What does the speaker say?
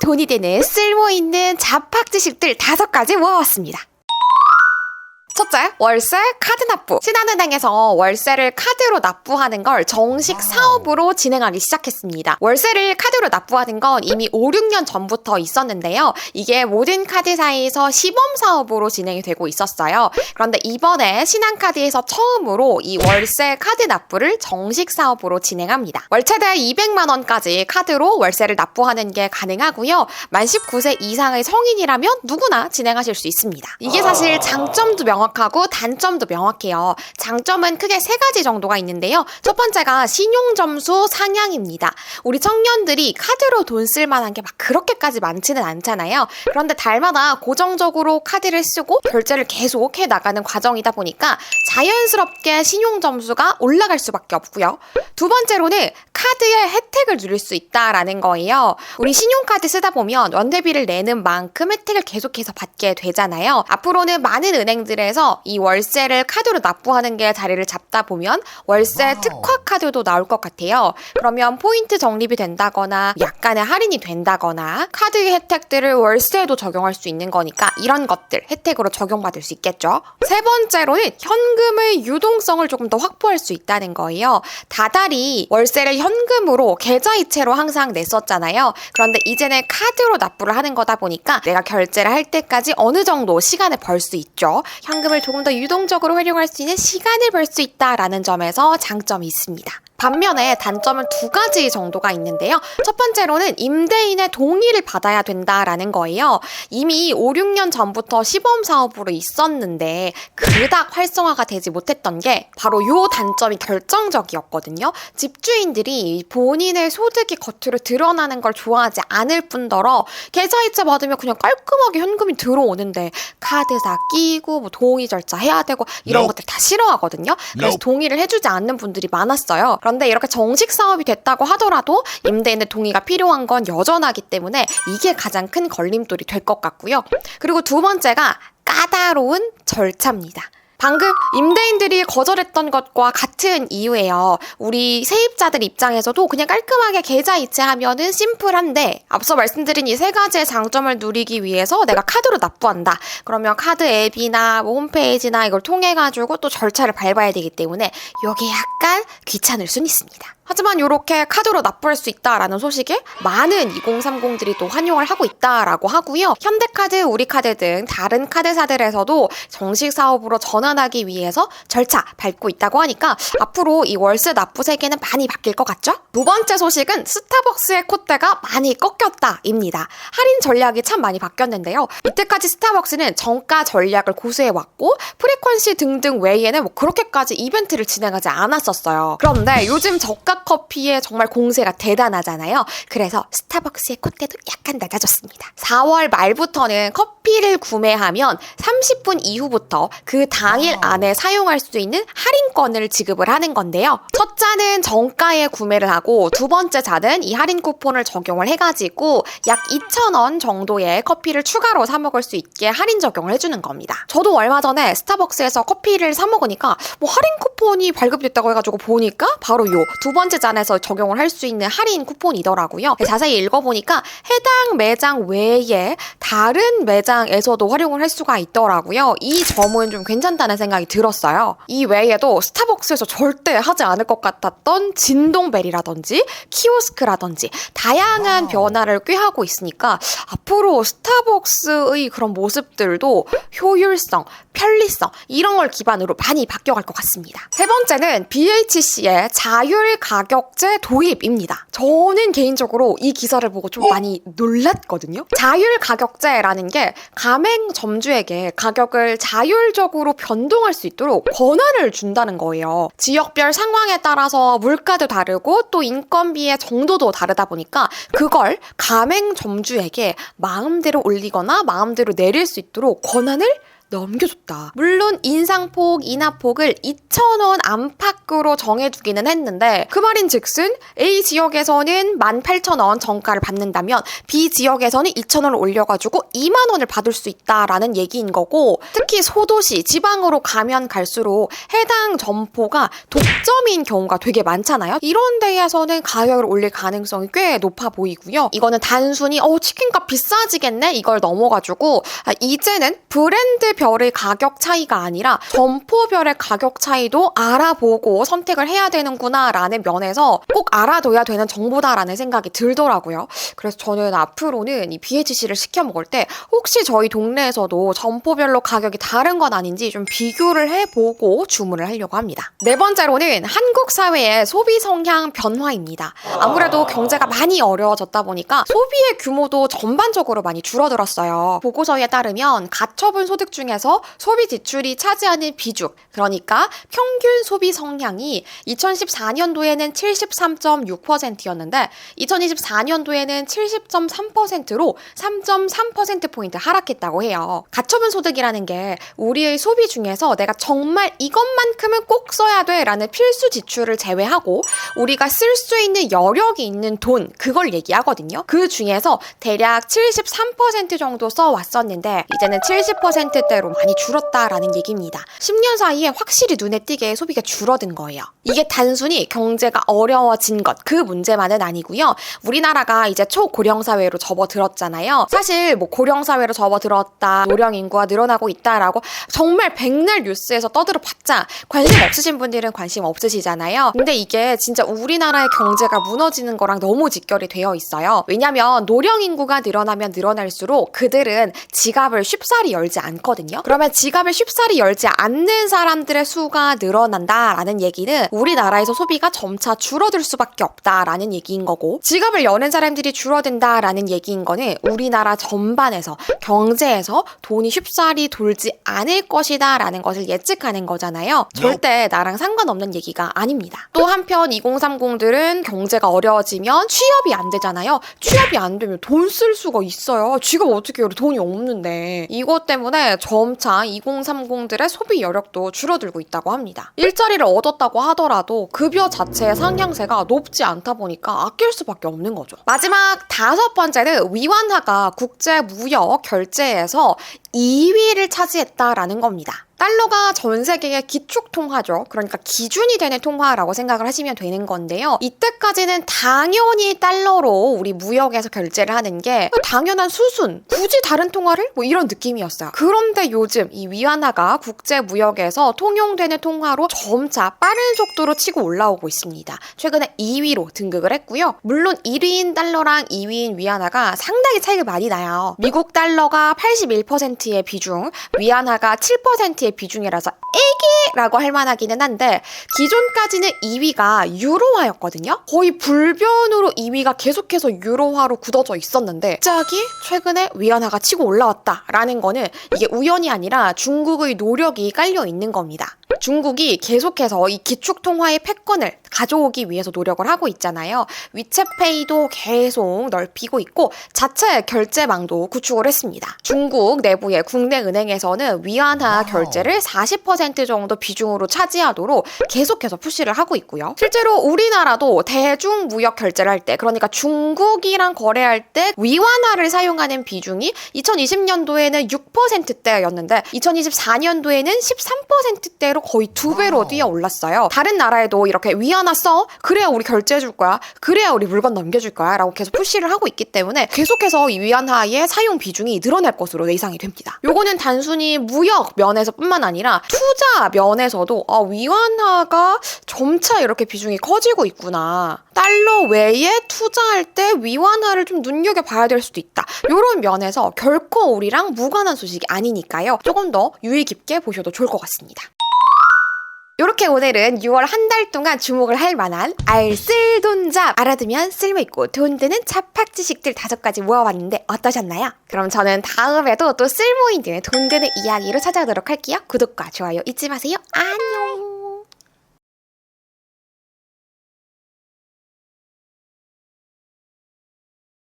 돈이 되는 쓸모있는 잡학 지식들 5가지 모아왔습니다. 첫째, 월세 카드 납부. 신한은행에서 월세를 카드로 납부하는 걸 정식 사업으로 진행하기 시작했습니다. 월세를 카드로 납부하는 건 이미 5, 6년 전부터 있었는데요. 이게 모든 카드사에서 시범 사업으로 진행이 되고 있었어요. 그런데 이번에 신한카드에서 처음으로 이 월세 카드 납부를 정식 사업으로 진행합니다. 월 최대 200만 원까지 카드로 월세를 납부하는 게 가능하고요. 만 19세 이상의 성인이라면 누구나 진행하실 수 있습니다. 이게 사실 장점도 명확하고 단점도 명확해요. 장점은 크게 3가지 정도가 있는데요. 첫 번째가 신용점수 상향입니다. 우리 청년들이 카드로 돈 쓸 만한 게 막 그렇게까지 많지는 않잖아요. 그런데 달마다 고정적으로 카드를 쓰고 결제를 계속 해나가는 과정이다 보니까 자연스럽게 신용점수가 올라갈 수밖에 없고요. 두 번째로는 카드의 혜택을 누릴 수 있다라는 거예요. 우리 신용카드 쓰다 보면 연회비를 내는 만큼 혜택을 계속해서 받게 되잖아요. 앞으로는 많은 은행들에서 이 월세를 카드로 납부하는 게 자리를 잡다 보면 월세 특화 카드도 나올 것 같아요. 그러면 포인트 적립이 된다거나 약간의 할인이 된다거나 카드의 혜택들을 월세에도 적용할 수 있는 거니까 이런 것들 혜택으로 적용받을 수 있겠죠. 세 번째로는 현금의 유동성을 조금 더 확보할 수 있다는 거예요. 다달이 월세를 현금으로 계좌이체로 항상 냈었잖아요. 그런데 이제는 카드로 납부를 하는 거다 보니까 내가 결제를 할 때까지 어느 정도 시간을 벌 수 있죠. 현금을 조금 더 유동적으로 활용할 수 있는 시간을 벌 수 있다라는 점에서 장점이 있습니다. 반면에 단점은 2가지 정도가 있는데요. 첫 번째로는 임대인의 동의를 받아야 된다라는 거예요. 이미 5, 6년 전부터 시범 사업으로 있었는데 그닥 활성화가 되지 못했던 게 바로 이 단점이 결정적이었거든요. 집주인들이 본인의 소득이 겉으로 드러나는 걸 좋아하지 않을 뿐더러 계좌이체 받으면 그냥 깔끔하게 현금이 들어오는데 카드사 끼고 뭐 동의 절차 해야 되고 이런 것들 다 싫어하거든요. 그래서 동의를 해주지 않는 분들이 많았어요. 그런데 이렇게 정식 사업이 됐다고 하더라도 임대인의 동의가 필요한 건 여전하기 때문에 이게 가장 큰 걸림돌이 될 것 같고요. 그리고 두 번째가 까다로운 절차입니다. 방금 임대인들이 거절했던 것과 같은 이유예요. 우리 세입자들 입장에서도 그냥 깔끔하게 계좌 이체하면은 심플한데 앞서 말씀드린 이 3가지의 장점을 누리기 위해서 내가 카드로 납부한다. 그러면 카드 앱이나 뭐 홈페이지나 이걸 통해가지고 또 절차를 밟아야 되기 때문에 이게 약간 귀찮을 순 있습니다. 하지만 이렇게 카드로 납부할 수 있다라는 소식에 많은 2030들이 또 환영을 하고 있다라고 하고요. 현대카드, 우리카드 등 다른 카드사들에서도 정식 사업으로 전환하기 위해서 절차 밟고 있다고 하니까 앞으로 이 월세 납부 세계는 많이 바뀔 것 같죠? 두 번째 소식은 스타벅스의 콧대가 많이 꺾였다입니다. 할인 전략이 참 많이 바뀌었는데요. 이때까지 스타벅스는 정가 전략을 고수해왔고 프리퀀시 등등 외에는 뭐 그렇게까지 이벤트를 진행하지 않았었어요. 그런데 요즘 저가 커피의 정말 공세가 대단하잖아요. 그래서 스타벅스의 콧대도 약간 낮아졌습니다. 4월 말부터는 커피를 구매하면 30분 이후부터 그 당일 안에 사용할 수 있는 할인권을 지급을 하는 건데요. 첫 잔은 정가에 구매를 하고 두 번째 잔은 이 할인 쿠폰을 적용을 해가지고 약 2,000원 정도의 커피를 추가로 사 먹을 수 있게 할인 적용을 해주는 겁니다. 저도 얼마 전에 스타벅스에서 커피를 사 먹으니까 뭐 할인 쿠폰이 발급됐다고 해가지고 보니까 바로 요 두 번째 잔에서 적용을 할 수 있는 할인 쿠폰이더라고요. 자세히 읽어보니까 해당 매장 외에 다른 매장에서도 활용을 할 수가 있더라고요. 이 점은 좀 괜찮다는 생각이 들었어요. 이 외에도 스타벅스에서 절대 하지 않을 것 같았던 진동벨이라든지 키오스크라든지 다양한 변화를 꾀하고 있으니까 앞으로 스타벅스의 그런 모습들도 효율성, 편리성 이런 걸 기반으로 많이 바뀌어갈 것 같습니다. 세 번째는 BHC의 자율 가격제 도입입니다. 저는 개인적으로 이 기사를 보고 좀 많이 놀랐거든요. 자율 가격제라는 게 가맹점주에게 가격을 자율적으로 변동할 수 있도록 권한을 준다는 거예요. 지역별 상황에 따라서 물가도 다르고 또 인건비의 정도도 다르다 보니까 그걸 가맹점주에게 마음대로 올리거나 마음대로 내릴 수 있도록 권한을 넘겨줬다. 물론 인상폭, 인하폭을 2,000원 안팎으로 정해두기는 했는데 그 말인즉슨 A 지역에서는 18,000원 정가를 받는다면 B 지역에서는 2,000원을 올려가지고 2만 원을 받을 수 있다라는 얘기인 거고, 특히 소도시, 지방으로 가면 갈수록 해당 점포가 독점인 경우가 되게 많잖아요. 이런 데에서는 가격을 올릴 가능성이 꽤 높아 보이고요. 이거는 단순히 치킨값 비싸지겠네 이걸 넘어가지고 이제는 브랜드별의 가격 차이가 아니라 점포별의 가격 차이도 알아보고 선택을 해야 되는구나 라는 면에서 꼭 알아둬야 되는 정보다라는 생각이 들더라고요. 그래서 저는 앞으로는 이 BHC를 시켜 먹을 때 혹시 저희 동네에서도 점포별로 가격이 다른 건 아닌지 좀 비교를 해보고 주문을 하려고 합니다. 네 번째로는 한국 사회의 소비 성향 변화입니다. 아무래도 경제가 많이 어려워졌다 보니까 소비의 규모도 전반적으로 많이 줄어들었어요. 보고서에 따르면 가처분 소득 중에서 소비 지출이 차지하는 비중, 그러니까 평균 소비 성향이 2014년도에는 73.6%였는데 2024년도에는 70.3%로 3.3%포인트 하락했다고 해요. 가처분 소득이라는 게 우리의 소비 중에서 내가 정말 이것만큼은 꼭 써야 돼 라는 필수 지출을 제외하고 우리가 쓸 수 있는 여력이 있는 돈, 그걸 얘기하거든요. 그 중에서 대략 73% 정도 써왔었는데 이제는 70%대로 많이 줄었다라는 얘기입니다. 10년 사이에 확실히 눈에 띄게 소비가 줄어든 거예요. 이게 단순히 경제가 어려워진 것, 그 문제만은 아니고요. 우리나라가 이제 초고령 사회로 접어들었잖아요. 사실 뭐 고령 사회로 접어들었다, 노령 인구가 늘어나고 있다라고 정말 백날 뉴스에서 떠들어봤자 관심 없으신 분들은 관심 없으시잖아요. 근데 이게 진짜 우리나라의 경제가 무너지는 거랑 너무 직결이 되어 있어요. 왜냐면 노령 인구가 늘어나면 늘어날수록 그들은 지갑을 쉽사리 열지 않거든요. 그러면 지갑을 쉽사리 열지 않는 사람들의 수가 늘어난다라는 얘기는 우리나라에서 소비가 점차 줄어들 수밖에 없다라는 얘기인 거고, 지갑을 여는 사람들이 줄어든다라는 얘기인 거는 우리나라 전반에서 경제에서 돈이 쉽사리 돌지 않을 것이다 라는 것을 예측하는 거잖아요. 절대 나랑 상관없는 얘기가 아닙니다. 또 한편 2030들은 경제가 어려워지면 취업이 안 되잖아요. 취업이 안 되면 돈 쓸 수가 있어요. 지금 어떻게 해요? 돈이 없는데. 이것 때문에 점차 2030들의 소비 여력도 줄어들고 있다고 합니다. 일자리를 얻었다고 하더라도 급여 자체의 상향세가 높지 않다 보니까 아낄 수밖에 없는 거죠. 마지막 5번째는 위안화가 국제 무역 결제에서 2위를 차지했다라는 겁니다. 달러가 전 세계의 기축 통화죠. 그러니까 기준이 되는 통화라고 생각을 하시면 되는 건데요. 이때까지는 당연히 달러로 우리 무역에서 결제를 하는 게 당연한 수순, 굳이 다른 통화를? 뭐 이런 느낌이었어요. 그런데 요즘 이 위안화가 국제 무역에서 통용되는 통화로 점차 빠른 속도로 치고 올라오고 있습니다. 최근에 2위로 등극을 했고요. 물론 1위인 달러랑 2위인 위안화가 상당히 차이가 많이 나요. 미국 달러가 81%의 비중, 위안화가 7%의 비중이라서 애기라고 할 만하기는 한데 기존까지는 2위가 유로화였거든요. 거의 불변으로 2위가 계속해서 유로화로 굳어져 있었는데 갑자기 최근에 위안화가 치고 올라왔다라는 거는 이게 우연이 아니라 중국의 노력이 깔려 있는 겁니다. 중국이 계속해서 이 기축통화의 패권을 가져오기 위해서 노력을 하고 있잖아요. 위챗페이도 계속 넓히고 있고 자체 결제망도 구축을 했습니다. 중국 내부의 국내 은행에서는 위안화 결제를 40% 정도 비중으로 차지하도록 계속해서 푸시를 하고 있고요. 실제로 우리나라도 대중무역 결제를 할 때, 그러니까 중국이랑 거래할 때 위안화를 사용하는 비중이 2020년도에는 6%대였는데 2024년도에는 13%대로 거의 2배로 뛰어 올랐어요. 다른 나라에도 이렇게 위안화 써? 그래야 우리 결제해줄 거야. 그래야 우리 물건 넘겨줄 거야. 라고 계속 푸시를 하고 있기 때문에 계속해서 이 위안화의 사용 비중이 늘어날 것으로 예상이 됩니다. 요거는 단순히 무역 면에서 뿐만 아니라 투자 면에서도 위안화가 점차 이렇게 비중이 커지고 있구나. 달러 외에 투자할 때 위안화를 좀 눈여겨봐야 될 수도 있다. 이런 면에서 결코 우리랑 무관한 소식이 아니니까요. 조금 더 유의 깊게 보셔도 좋을 것 같습니다. 이렇게 오늘은 6월 한 달 동안 주목을 할 만한 알쓸돈잡, 알아두면 쓸모있고 돈 드는 잡학 지식들 5가지 모아봤는데 어떠셨나요? 그럼 저는 다음에도 또 쓸모있는 돈 드는 이야기로 찾아오도록 할게요. 구독과 좋아요 잊지 마세요. 안녕.